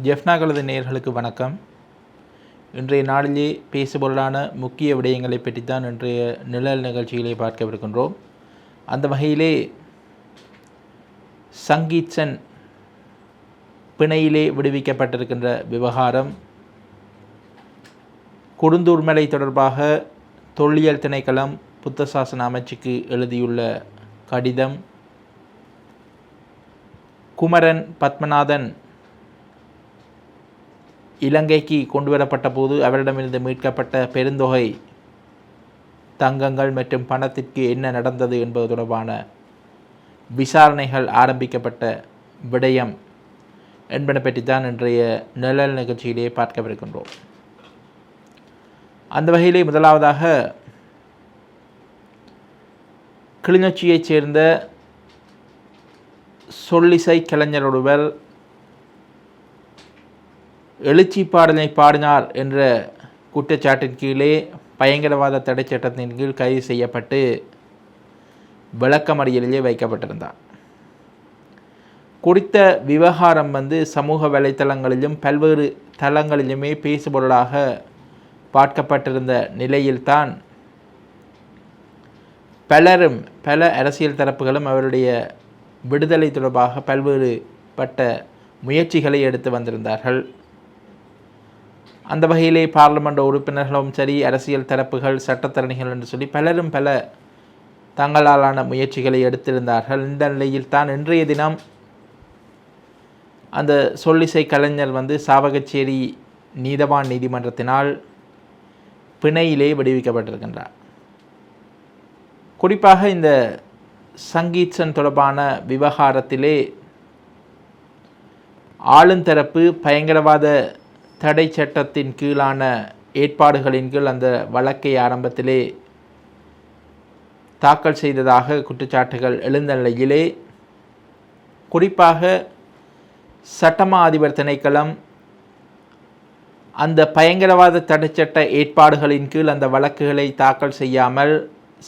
ஜெஃப்னாகளது நேயர்களுக்கு வணக்கம். இன்றைய நாளிலே பேசுபொருளான முக்கிய விடயங்களை பற்றித்தான் இன்றைய நிழல் நிகழ்ச்சிகளை பார்க்கவிருக்கின்றோம். அந்த வகையிலே சங்கீத் சென் பிணையிலே விடுவிக்கப்பட்டிருக்கின்ற விவகாரம், குருந்தூர் மலை தொடர்பாக தொல்லியல் திணைக்களம் புத்த சாசன அமைச்சுக்கு எழுதியுள்ள கடிதம், குமரன் பத்மநாதன் இலங்கைக்கு கொண்டு வரப்பட்ட போது அவரிடமிருந்து மீட்கப்பட்ட பெருந்தொகை தங்கங்கள் மற்றும் பணத்திற்கு என்ன நடந்தது என்பது தொடர்பான விசாரணைகள் ஆரம்பிக்கப்பட்ட விடயம் என்பன பற்றித்தான் இன்றைய நிழல் நிகழ்ச்சியிலே பார்க்கவிருக்கின்றோம். அந்த வகையிலே முதலாவதாக கிளிநொச்சியைச் சேர்ந்த சொல்லிசை கலைஞர் ஒருவர் எழுச்சி பாடலை பாடினார் என்ற குற்றச்சாட்டின் கீழே பயங்கரவாத தடை சட்டத்தின் கீழ் கைது செய்யப்பட்டு விளக்கமறியலிலே வைக்கப்பட்டிருந்தார். குறித்த விவகாரம் சமூக வலைத்தளங்களிலும் பல்வேறு தளங்களிலுமே பேசுபொருளாக பார்க்கப்பட்டிருந்த நிலையில்தான் பல அரசியல் தரப்புகளும் அவருடைய விடுதலை தொடர்பாக பல்வேறுபட்ட முயற்சிகளை எடுத்து வந்திருந்தார்கள். அந்த வகையிலே பார்லிமெண்ட் உறுப்பினர்களும் சரி, அரசியல் தரப்புகள், சட்டத்தரணிகள் என்று சொல்லி பலரும் பல தங்களாலான முயற்சிகளை எடுத்திருந்தார்கள். இந்த நிலையில் தான் இன்றைய தினம் அந்த சொல்லிசை கலைஞர் சாவகச்சேரி நீதவான் நீதிமன்றத்தினால் பிணையிலே விடுவிக்கப்பட்டிருக்கின்றார். குறிப்பாக இந்த சங்கீத் சென் தொடர்பான விவகாரத்திலே ஆளுந்தரப்பு பயங்கரவாத தடை சட்டத்தின் கீழான ஏற்பாடுகளின் கீழ் அந்த வழக்கை ஆரம்பத்திலே தாக்கல் செய்ததாக குற்றச்சாட்டுகள் எழுந்த நிலையிலே, குறிப்பாக சட்டமா அதிபர் திணைக்களம் அந்த பயங்கரவாத தடை சட்ட ஏற்பாடுகளின் கீழ் அந்த வழக்குகளை தாக்கல் செய்யாமல்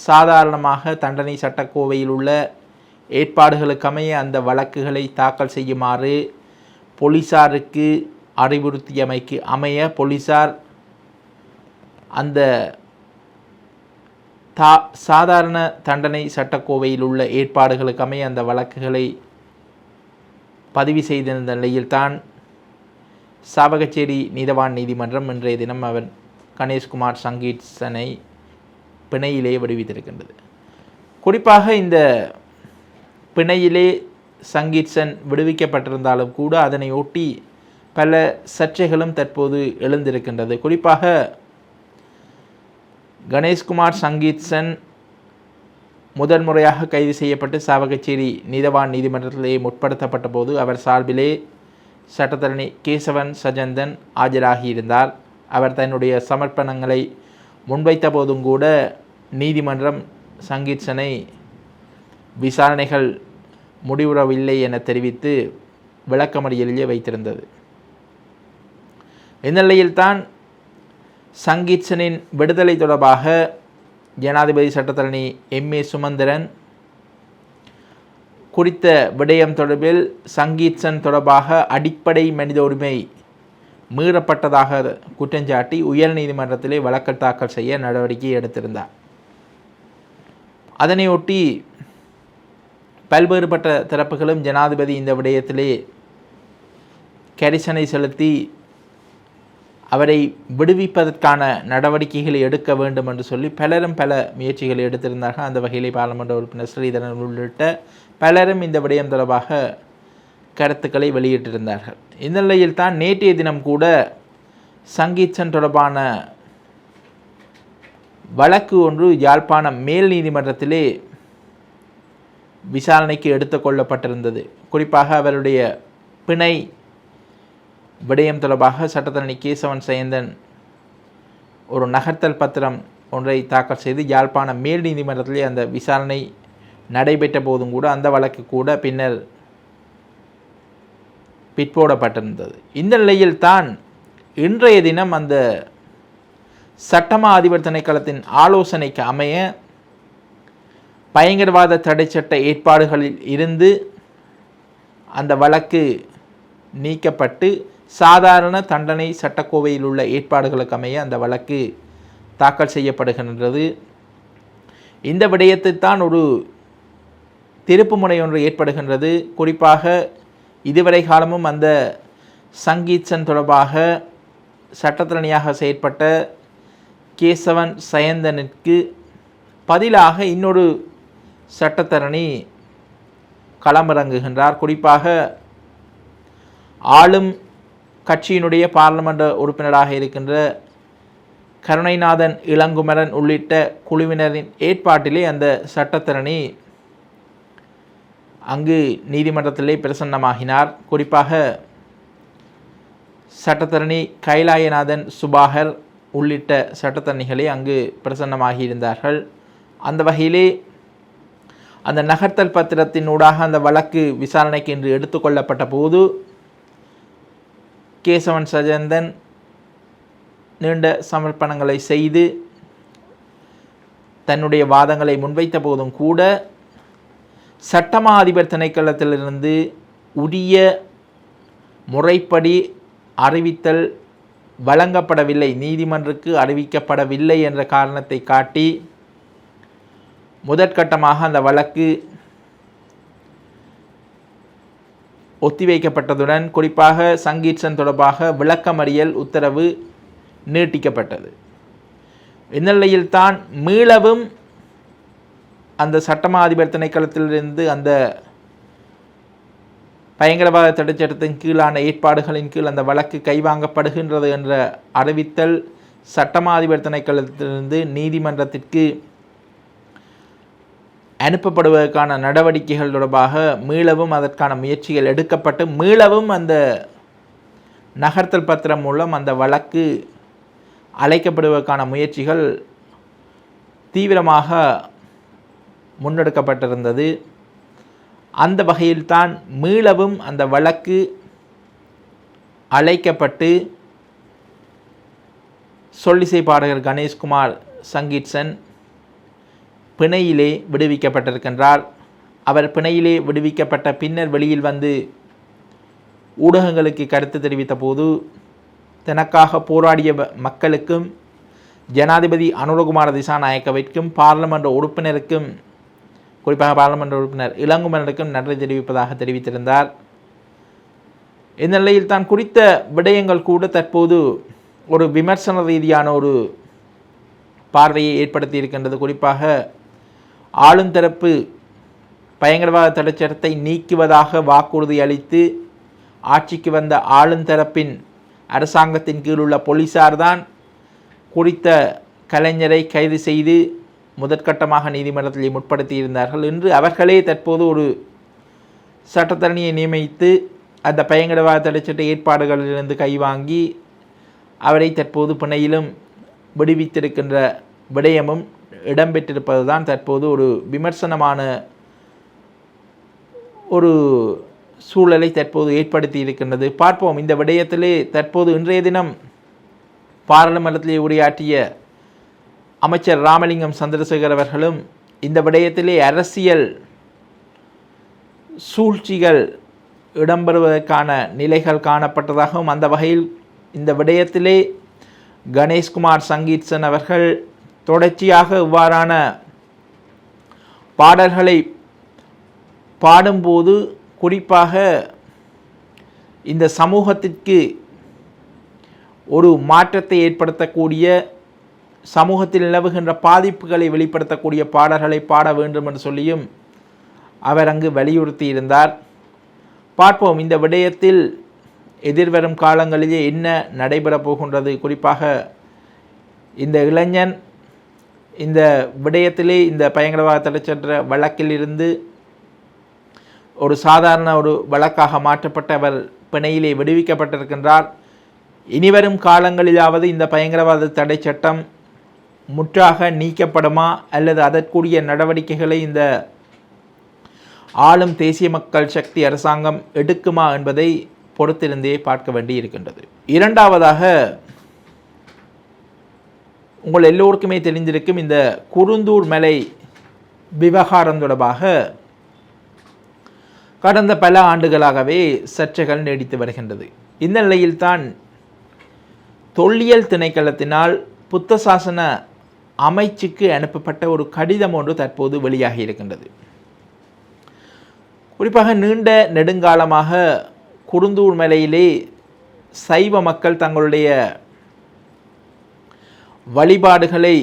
சாதாரணமாக தண்டனை சட்டக்கோவையில் உள்ள ஏற்பாடுகளுக்கமைய அந்த வழக்குகளை தாக்கல் செய்யுமாறு போலீசாருக்கு அறிவுறுத்தியமைக்கு அமைய போலீசார் அந்த சாதாரண தண்டனை சட்டக்கோவையில் உள்ள ஏற்பாடுகளுக்கு அமைய அந்த வழக்குகளை பதிவு செய்திருந்த நிலையில்தான் சாவகச்சேரி நீதவான் நீதிமன்றம் இன்றைய தினம் அவர் கணேஷ்குமார் சங்கீத் சென்னை பிணையிலே விடுவித்திருக்கின்றது. குறிப்பாக இந்த பிணையிலே சங்கீத் சென் விடுவிக்கப்பட்டிருந்தாலும் கூட அதனை ஒட்டி பல சர்ச்சைகளும் தற்போது எழுந்திருக்கின்றது. குறிப்பாக கணேஷ்குமார் சங்கீத் சென் முதன்முறையாக கைது செய்யப்பட்டு சாவகச்சேரி நீதவான் நீதிமன்றத்திலே முற்படுத்தப்பட்ட போது அவர் சார்பிலே சட்டத்தரணி கேசவன் சஜந்தன் ஆஜராகியிருந்தார். அவர் தன்னுடைய சமர்ப்பணங்களை முன்வைத்த போதும் கூட நீதிமன்றம் சங்கீத் சென்னை விசாரணைகள் முடிவுறவில்லை என தெரிவித்து விளக்கமறியலிலே வைத்திருந்தது. இந்நிலையில்தான் சங்கீத் சென்னின் விடுதலை தொடர்பாக ஜனாதிபதி சட்டத்தரணி M.A. சுமந்திரன் குறித்த விடயம் தொடர்பில் சங்கீத் சென் தொடர்பாக அடிப்படை மனித உரிமை மீறப்பட்டதாக குற்றஞ்சாட்டி உயர் நீதிமன்றத்திலே வழக்கு தாக்கல் செய்ய நடவடிக்கை எடுத்திருந்தார். அதனையொட்டி பல்வேறுபட்ட தரப்புகளும் ஜனாதிபதி இந்த விடயத்திலே கரிசனை செலுத்தி அவரை விடுவிப்பதற்கான நடவடிக்கைகளை எடுக்க வேண்டும் என்று சொல்லி பலரும் பல முயற்சிகளை எடுத்திருந்தார்கள். அந்த வகையிலே பார்லிமெண்ட் உறுப்பினர் ஸ்ரீதரன் உள்ளிட்ட பலரும் இந்த விடயம் தொடர்பாக கருத்துக்களை வெளியிட்டிருந்தார்கள். இந்த நிலையில் தான் நேற்றைய தினம் கூட சங்கீத் சென் தொடர்பான வழக்கு ஒன்று யாழ்ப்பாணம் மேல் நீதிமன்றத்திலே விசாரணைக்கு எடுத்துக்கொள்ளப்பட்டிருந்தது. குறிப்பாக அவருடைய பிணை விடயம் தொடர்பாக சட்டத்தரணி கேசவன் சயந்தன் ஒரு நகர்த்தல் பத்திரம் ஒன்றை தாக்கல் செய்து யாழ்ப்பாணம் மேல் நீதிமன்றத்திலே அந்த விசாரணை நடைபெற்ற போதும் கூட அந்த வழக்கு கூட பின்னர் பிற்போடப்பட்டிருந்தது. இந்த நிலையில் தான் இன்றைய தினம் அந்த சட்டமா அதிபர் திணைக்களத்தின் ஆலோசனைக்கு அமைய பயங்கரவாத தடைச்சட்ட ஏற்பாடுகளில் இருந்து அந்த வழக்கு நீக்கப்பட்டு சாதாரண தண்டனை சட்டக்கோவையில் உள்ள ஏற்பாடுகளுக்கு அமைய அந்த வழக்கு தாக்கல் செய்யப்படுகின்றது. இந்த விடயத்தில் தான் ஒரு திருப்புமுனை ஒன்று ஏற்படுகின்றது. குறிப்பாக இதுவரை காலமும் அந்த சங்கீத்சன் தொடர்பாக சட்டத்தரணியாக செயற்பட்ட கேசவன் சயந்தனுக்கு பதிலாக இன்னொரு சட்டத்தரணி களமிறங்குகின்றார். குறிப்பாக ஆளும் கட்சியினுடைய பாராளுமன்ற உறுப்பினராக இருக்கின்ற கருணைநாதன் இளங்குமரன் உள்ளிட்ட குழுவினரின் ஏற்பாட்டிலே அந்த சட்டத்தரணி அங்கு நீதிமன்றத்திலே பிரசன்னமாகினார். குறிப்பாக சட்டத்தரணி கைலாயநாதன் சுபாகர் உள்ளிட்ட சட்டத்தரணிகளே அங்கு பிரசன்னமாகியிருந்தார்கள். அந்த வகையிலே அந்த நகர்த்தல் பத்திரத்தினூடாக அந்த வழக்கு விசாரணைக்கு இன்று எடுத்துக்கொள்ளப்பட்ட போது கேசவன் சஜந்தன் நீண்ட சமர்ப்பணங்களை செய்து தன்னுடைய வாதங்களை முன்வைத்த போதும் கூட சட்டமா அதிபர் திணைக்களத்திலிருந்து உரிய முறைப்படி அறிவித்தல் வழங்கப்படவில்லை, நீதிமன்றக்கு அறிவிக்கப்படவில்லை என்ற காரணத்தை காட்டி முதற்கட்டமாக அந்த வழக்கு ஒத்திவைக்கப்பட்டதுடன் குறிப்பாக சங்கீத்சன் தொடர்பாக விளக்கமறியல் உத்தரவு நீட்டிக்கப்பட்டது. இந்நிலையில்தான் மீளவும் அந்த சட்டமா அதிபர் திணைக்களத்திலிருந்து அந்த பயங்கரவாத தடைச்சட்டத்தின் கீழான ஏற்பாடுகளின் கீழ் அந்த வழக்கு கைவாங்கப்படுகின்றது என்ற அறிவித்தல் சட்டமா அதிபர் திணைக்களத்திலிருந்து நீதிமன்றத்திற்கு அனுப்பப்படுவதற்கான நடவடிக்கைகள் தொடர்பாக மீளவும் அதற்கான முயற்சிகள் எடுக்கப்பட்டு மீளவும் அந்த நகர்த்தல் பத்திரம் மூலம் அந்த வழக்கு அழைக்கப்படுவதற்கான முயற்சிகள் தீவிரமாக முன்னெடுக்கப்பட்டிருந்தது. அந்த வகையில்தான் மீளவும் அந்த வழக்கு அழைக்கப்பட்டு சொல்லிசை பாடகர் கணேஷ்குமார் சங்கீத்சன் பிணையிலே விடுவிக்கப்பட்டிருக்கின்றார். அவர் பிணையிலே விடுவிக்கப்பட்ட பின்னர் வெளியில் வந்து ஊடகங்களுக்கு கருத்து தெரிவித்த போது தனக்காக போராடிய மக்களுக்கும் ஜனாதிபதி அனுரகுமார திசாநாயக்கவிற்கும் பாராளுமன்ற உறுப்பினருக்கும் குறிப்பாக பாராளுமன்ற உறுப்பினர் இளங்குமரனுக்கும் நன்றி தெரிவிப்பதாக தெரிவித்திருந்தார். இந்நிலையில் தான் குறித்த விடயங்கள் கூட தற்போது ஒரு விமர்சன ரீதியான ஒரு பார்வையை ஏற்படுத்தி இருக்கின்றது. குறிப்பாக ஆளும் தரப்பு பயங்கரவாத தடைச்சட்டத்தை நீக்குவதாக வாக்குறுதி அளித்து ஆட்சிக்கு வந்த ஆளும் தரப்பின் அரசாங்கத்தின் கீழ் உள்ள போலீசார்தான் குறித்த கலைஞரை கைது செய்து முதற்கட்டமாக நீதிமன்றத்தில் முற்படுத்தியிருந்தார்கள். இன்று அவர்களே தற்போது ஒரு சட்டத்தரணியை நியமித்து அந்த பயங்கரவாத தடைச்சட்ட ஏற்பாடுகளிலிருந்து கைவாங்கி அவரை தற்போது பிணையிலும் விடுவித்திருக்கின்ற விடயமும் இடம்பெற்றிருப்பது தான் தற்போது ஒரு விமர்சனமான ஒரு சூழலை தற்போது ஏற்படுத்தி இருக்கின்றது. பார்ப்போம். இந்த விடயத்திலே தற்போது இன்றைய தினம் பாராளுமன்றத்திலே உரையாற்றிய அமைச்சர் ராமலிங்கம் சந்திரசேகர் அவர்களும் இந்த விடயத்திலே அரசியல் சூழ்ச்சிகள் இடம்பெறுவதற்கான நிலைகள் காணப்பட்டதாகவும் அந்த வகையில் இந்த விடயத்திலே கணேஷ்குமார் சங்கீத்சன் அவர்கள் தொடர்ச்சியாக இவ்வாறான பாடல்களை பாடும்போது குறிப்பாக இந்த சமூகத்திற்கு ஒரு மாற்றத்தை ஏற்படுத்தக்கூடிய சமூகத்தில் நிலவுகின்ற பாதிப்புகளை வெளிப்படுத்தக்கூடிய பாடல்களை பாட வேண்டும் என்று சொல்லியும் அவர் அங்கு வலியுறுத்தியிருந்தார். பார்ப்போம் இந்த விடயத்தில் எதிர்வரும் காலங்களிலே என்ன நடைபெறப் போகின்றது. குறிப்பாக இந்த இளைஞன் இந்த விடயத்திலே இந்த பயங்கரவாத தடைச்சட்ட வழக்கில் இருந்து ஒரு சாதாரண ஒரு வழக்காக மாற்றப்பட்ட அவர் பிணையிலே விடுவிக்கப்பட்டிருக்கின்றார். இனிவரும் காலங்களிலாவது இந்த பயங்கரவாத தடை சட்டம் முற்றாக நீக்கப்படுமா அல்லது அதற்குரிய நடவடிக்கைகளை இந்த ஆளும் தேசிய மக்கள் சக்தி அரசாங்கம் எடுக்குமா என்பதை பொறுத்திருந்தே பார்க்க வேண்டி இருக்கின்றது. இரண்டாவதாக உங்கள் எல்லோருக்குமே தெரிந்திருக்கும் இந்த குருந்தூர் மலை விவகாரம் தொடர்பாக கடந்த பல ஆண்டுகளாகவே சர்ச்சைகள் நீடித்து வருகின்றது. இந்த நிலையில்தான் தொல்லியல் திணைக்களத்தினால் புத்த சாசன அமைச்சுக்கு அனுப்பப்பட்ட ஒரு கடிதம் ஒன்று தற்போது வெளியாகி இருக்கின்றது. குறிப்பாக நீண்ட நெடுங்காலமாக குருந்தூர் மலையிலே சைவ மக்கள் தங்களுடைய வழிபாடுகளை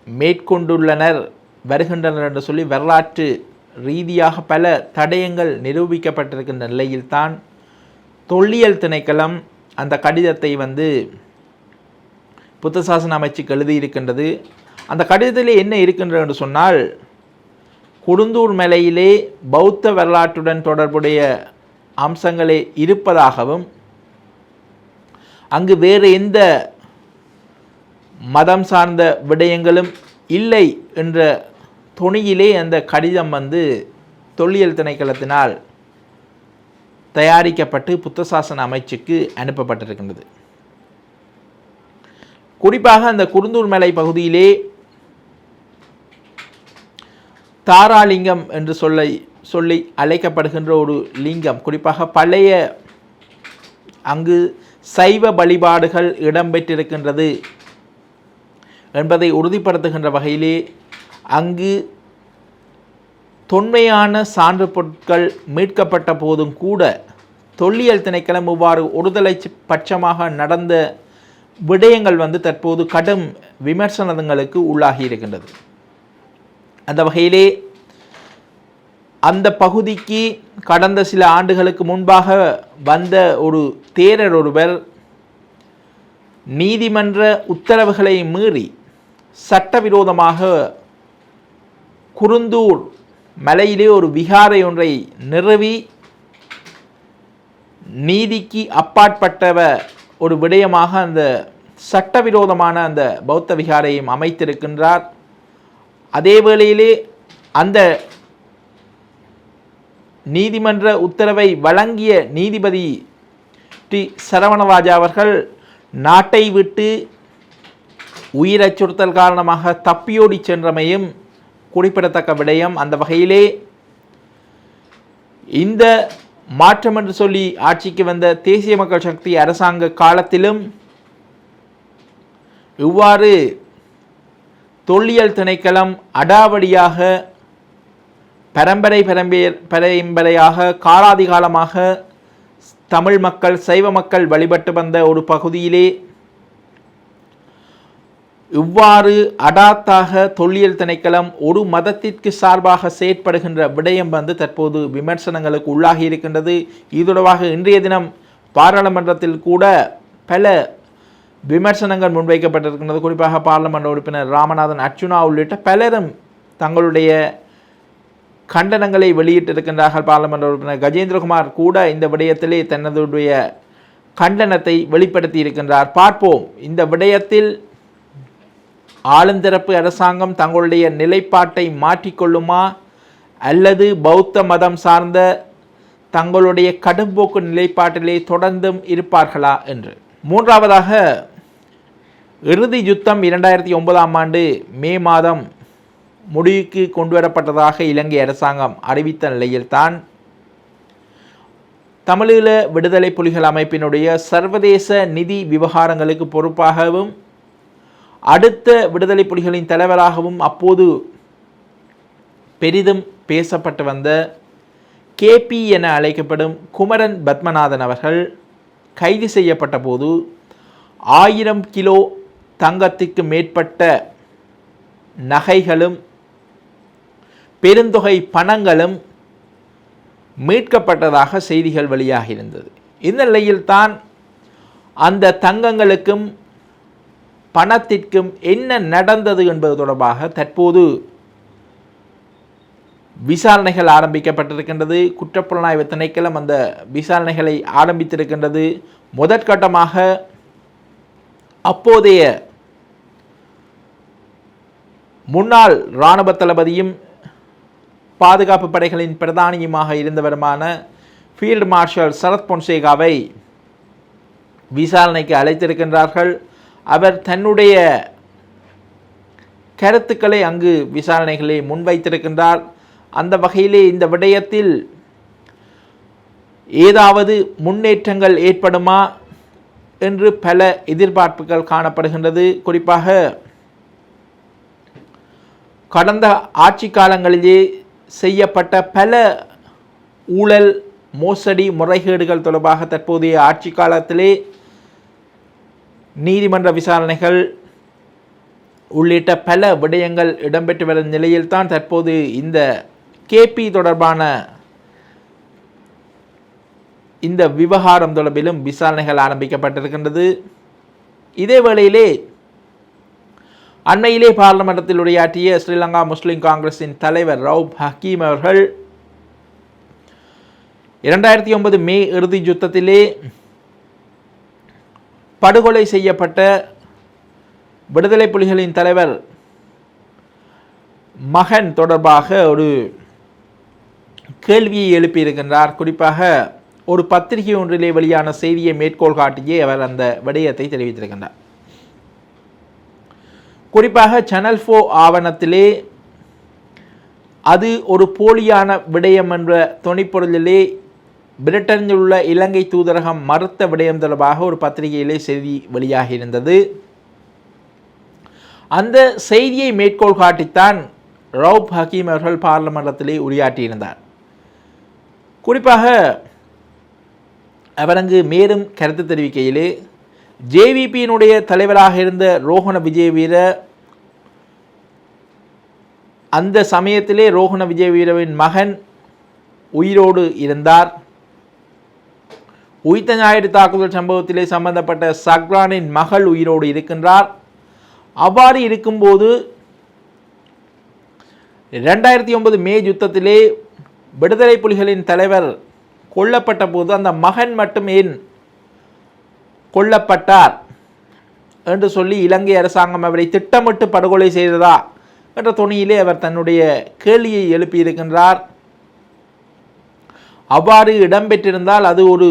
மேற்கொண்டுள்ளனர் வருகின்றனர் என்று சொல்லி வரலாற்று ரீதியாக பல தடயங்கள் நிரூபிக்கப்பட்டிருக்கின்ற நிலையில்தான் தொல்லியல் திணைக்களம் அந்த கடிதத்தை புத்த சாசன அமைச்சுக்கு எழுதியிருக்கின்றது. அந்த கடிதத்திலே என்ன இருக்கின்றது என்று சொன்னால், குருந்தூர் மலையிலே பௌத்த வரலாற்றுடன் தொடர்புடைய அம்சங்களே இருப்பதாகவும் அங்கு வேறு எந்த மதம் சார்ந்த விடயங்களும் இல்லை என்ற தொனியிலே அந்த கடிதம் தொல்லியல் திணைக்களத்தினால் தயாரிக்கப்பட்டு புத்த சாசன அமைச்சுக்கு அனுப்பப்பட்டிருக்கின்றது. குறிப்பாக அந்த குருந்தூர் மலை பகுதியிலே தாராலிங்கம் என்று சொல்லி அழைக்கப்படுகின்ற ஒரு லிங்கம், குறிப்பாக பழைய அங்கு சைவ வழிபாடுகள் இடம்பெற்றிருக்கின்றது என்பதை உறுதிப்படுத்துகின்ற வகையிலே அங்கு தொன்மையான சான்று பொருட்கள் மீட்கப்பட்ட போதும் கூட தொல்லியல் திணைக்களம் இவ்வாறு ஒருதலை பட்சமாக நடந்த விடயங்கள் தற்போது கடும் விமர்சனங்களுக்கு உள்ளாகி இருக்கின்றது. அந்த வகையிலே அந்த பகுதிக்கு கடந்த சில ஆண்டுகளுக்கு முன்பாக வந்த ஒரு தேரர் ஒருவர் நீதிமன்ற உத்தரவுகளை மீறி சட்டவிரோதமாக குருந்தூர் மலையிலே ஒரு விகாரை ஒன்றை நிறுவி நீதிக்கு அப்பாற்பட்டவ ஒரு விடயமாக அந்த சட்டவிரோதமான அந்த பௌத்த விகாரையும் அமைத்திருக்கின்றார். அதே வேளையிலே அந்த நீதிமன்ற உத்தரவை வழங்கிய நீதிபதி டி சரவணராஜா அவர்கள் நாட்டை விட்டு உயிர் அச்சுறுத்தல் காரணமாக தப்பியோடி சென்றமையும் குறிப்பிடத்தக்க விடயம். அந்த வகையிலே இந்த மாற்றம் என்று சொல்லி ஆட்சிக்கு வந்த தேசிய மக்கள் சக்தி அரசாங்க காலத்திலும் இவ்வாறு தொல்லியல் திணைக்களம் அடாவடியாக பரம்பரையாக காலாதி காலமாக தமிழ் மக்கள் சைவ மக்கள் வழிபட்டு வந்த ஒரு பகுதியிலே இவ்வாறு அடாத்தாக தொல்லியல் திணைக்களம் ஒரு மதத்திற்கு சார்பாக செயற்படுகின்ற விடயம் தற்போது விமர்சனங்களுக்கு உள்ளாகி இருக்கின்றது. இது தொடர்பாக இன்றைய தினம் பாராளுமன்றத்தில் கூட பல விமர்சனங்கள் முன்வைக்கப்பட்டிருக்கின்றது. குறிப்பாக பாராளுமன்ற உறுப்பினர் ராமநாதன் அர்ச்சுனா உள்ளிட்ட பலரும் தங்களுடைய கண்டனங்களை வெளியிட்டிருக்கின்றார்கள். பாராளுமன்ற உறுப்பினர் கஜேந்திரகுமார் கூட இந்த விடயத்திலே தனதுடைய கண்டனத்தை வெளிப்படுத்தி இருக்கின்றார். பார்ப்போம், இந்த விடயத்தில் ஆளுந்தரப்பு அரசாங்கம் தங்களுடைய நிலைப்பாட்டை மாற்றிக்கொள்ளுமா அல்லது பௌத்த மதம் சார்ந்த தங்களுடைய கடும்போக்கு நிலைப்பாட்டிலே தொடர்ந்தும் இருப்பார்களா என்று. மூன்றாவதாக, இறுதி யுத்தம் 2009ஆம் ஆண்டு மே மாதம் முடிவுக்கு கொண்டுவரப்பட்டதாக இலங்கை அரசாங்கம் அறிவித்த நிலையில்தான் தமிழீழ விடுதலை புலிகள் அமைப்பினுடைய சர்வதேச நிதி விவகாரங்களுக்கு பொறுப்பாகவும் அடுத்த விடுதலை புலிகளின் தலைவராகவும் அப்போது பெரிதும் பேசப்பட்டு வந்த கேபி என அழைக்கப்படும் குமரன் பத்மநாதன் அவர்கள் கைது செய்யப்பட்ட போது 1000 கிலோ தங்கத்திற்கு மேற்பட்ட நகைகளும் பெருந்தொகை பணங்களும் மீட்கப்பட்டதாக செய்திகள் வெளியாகி இருந்தது. இந்த நிலையில்தான் அந்த தங்கங்களுக்கும் பணத்திற்கும் என்ன நடந்தது என்பது தொடர்பாக தற்போது விசாரணைகள் ஆரம்பிக்கப்பட்டிருக்கின்றது. குற்றப்புலனாய்வு திணைக்களம் அந்த விசாரணைகளை ஆரம்பித்திருக்கின்றது. முதற்கட்டமாக அப்போதைய முன்னாள் இராணுவ தளபதியும் பாதுகாப்பு படைகளின் பிரதானியுமாக இருந்தவருமான ஃபீல்டு மார்ஷல் சரத் பொன்சேகாவை விசாரணைக்கு அழைத்திருக்கின்றார்கள். அவர் தன்னுடைய கருத்துக்களை அங்கு விசாரணைகளை முன்வைத்திருக்கின்றார். அந்த வகையிலே இந்த விடயத்தில் ஏதாவது முன்னேற்றங்கள் ஏற்படுமா என்று பல எதிர்பார்ப்புகள் காணப்படுகின்றது. குறிப்பாக கடந்த ஆட்சி காலங்களிலே செய்யப்பட்ட பல ஊழல் மோசடி முறைகேடுகள் தொடர்பாக தற்போதைய ஆட்சி காலத்திலே நீதிமன்ற விசாரணைகள் உள்ளிட்ட பல விடயங்கள் இடம்பெற்று வரும் நிலையில்தான் தற்போது இந்த கேபி தொடர்பான இந்த விவகாரம் தொடர்பிலும் விசாரணைகள் ஆரம்பிக்கப்பட்டிருக்கின்றது. இதே வேளையிலே அண்மையிலே பார்லிமெண்டத்தில் உரையாற்றிய ஸ்ரீலங்கா முஸ்லிம் காங்கிரஸின் தலைவர் ரவுப் ஹக்கீம் அவர்கள் 2009 மே இறுதி யுத்தத்திலே படுகொலை செய்யப்பட்ட விடுதலை புலிகளின் தலைவர் மகன் தொடர்பாக ஒரு கேள்வியை எழுப்பியிருக்கின்றார். குறிப்பாக ஒரு பத்திரிகை ஒன்றிலே வெளியான செய்தியை மேற்கோள் காட்டியே அவர் அந்த விடயத்தை தெரிவித்திருக்கின்றார். குறிப்பாக சேனல் 4 ஆவணத்திலே அது ஒரு போலியான விடயம் என்ற தொனிப்பொருளிலே பிரிட்டனில் உள்ள இலங்கை தூதரகம் மறுத்த விடயம் தொடர்பாக ஒரு பத்திரிகையிலே செய்தி வெளியாகியிருந்தது. அந்த செய்தியை மேற்கோள் காட்டித்தான் ரவுப் ஹக்கீம் அவர்கள் பார்லிமெண்டத்திலே உரையாற்றியிருந்தார். குறிப்பாக அவர் அங்கு மேலும் கருத்து தெரிவிக்கையிலே ஜேவிபியினுடைய தலைவராக இருந்த ரோஹண விஜயவீர அந்த சமயத்திலே ரோஹண விஜயவீரவின் மகன் உயிரோடு இருந்தார். உயிர்த்த ஞாயிறு தாக்குதல் சம்பவத்திலே சம்பந்தப்பட்ட சக்ரானின் மகள் உயிரோடு இருக்கின்றார். அவ்வாறு இருக்கும்போது 2009 மே யுத்தத்திலே விடுதலை புலிகளின் தலைவர் கொல்லப்பட்ட போது அந்த மகன் மட்டும் ஏன் கொல்லப்பட்டார் என்று சொல்லி இலங்கை அரசாங்கம் அவரை திட்டமிட்டு படுகொலை செய்ததா என்ற தொனியிலே அவர் தன்னுடைய கேள்வியை எழுப்பியிருக்கின்றார். அவ்வாறு இடம்பெற்றிருந்தால் அது ஒரு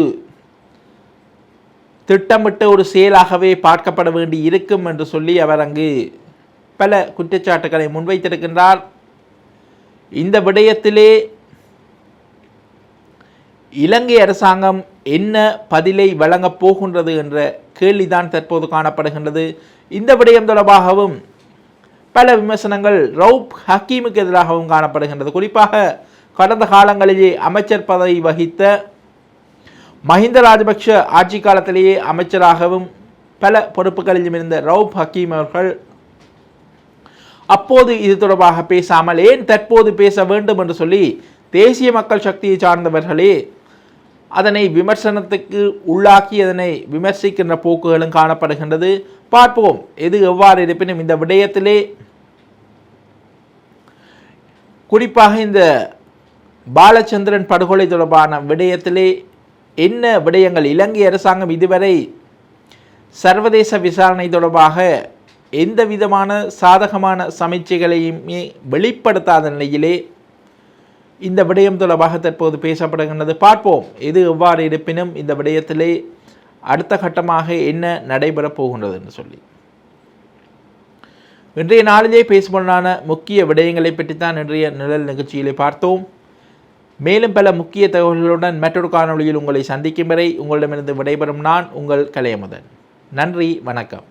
திட்டமிட்ட ஒரு செயலாகவே பார்க்கப்பட வேண்டி இருக்கும் என்று சொல்லி அவர் அங்கு பல குற்றச்சாட்டுக்களை முன்வைத்திருக்கின்றார். இந்த விடயத்திலே இலங்கை அரசாங்கம் என்ன பதிலை வழங்கப் போகின்றது என்ற கேள்விதான் தற்போது காணப்படுகின்றது. இந்த விடயம் தொடர்பாகவும் பல விமர்சனங்கள் ரவுப் ஹக்கீமுக்கு எதிராகவும் காணப்படுகின்றது. குறிப்பாக கடந்த காலங்களிலே அமைச்சர் பதவி வகித்த மஹிந்த ராஜபக்ஷ ஆட்சி காலத்திலேயே அமைச்சராகவும் பல பொறுப்புகளிலும் இருந்த ரவுப் ஹக்கீம் அவர்கள் அப்போது இது தொடர்பாக பேசாமல் ஏன் தற்போது பேச வேண்டும் என்று சொல்லி தேசிய மக்கள் சக்தியை சார்ந்தவர்களே அதனை விமர்சனத்துக்கு உள்ளாக்கி அதனை விமர்சிக்கின்ற போக்குகளும் காணப்படுகின்றது. பார்ப்போம் எது எவ்வாறு இருப்பினும் இந்த விடயத்திலே குறிப்பாக இந்த பாலச்சந்திரன் படுகொலை தொடர்பான விடயத்திலே என்ன விடயங்கள் இலங்கை அரசாங்கம் இதுவரை சர்வதேச விசாரணை தொடர்பாக எந்த விதமான சாதகமான சமீட்சைகளையுமே வெளிப்படுத்தாத நிலையிலே இந்த விடயம் தொடர்பாக தற்போது பேசப்படுகின்றது. பார்ப்போம் எது எவ்வாறு இருப்பினும் இந்த விடயத்திலே அடுத்த கட்டமாக என்ன நடைபெறப் போகின்றது என்று சொல்லி. இன்றைய நாளிலே பேசுபொருளான முக்கிய விடயங்களை பற்றித்தான் இன்றைய நிழல் நிகழ்ச்சியிலே பார்த்தோம். மேலும் பல முக்கிய தகவல்களுடன் மற்றொரு காணொளியில் உங்களை சந்திக்கும் வரை உங்களிடமிருந்து விடைபெறும் நான் உங்கள் கலையமுதன். நன்றி, வணக்கம்.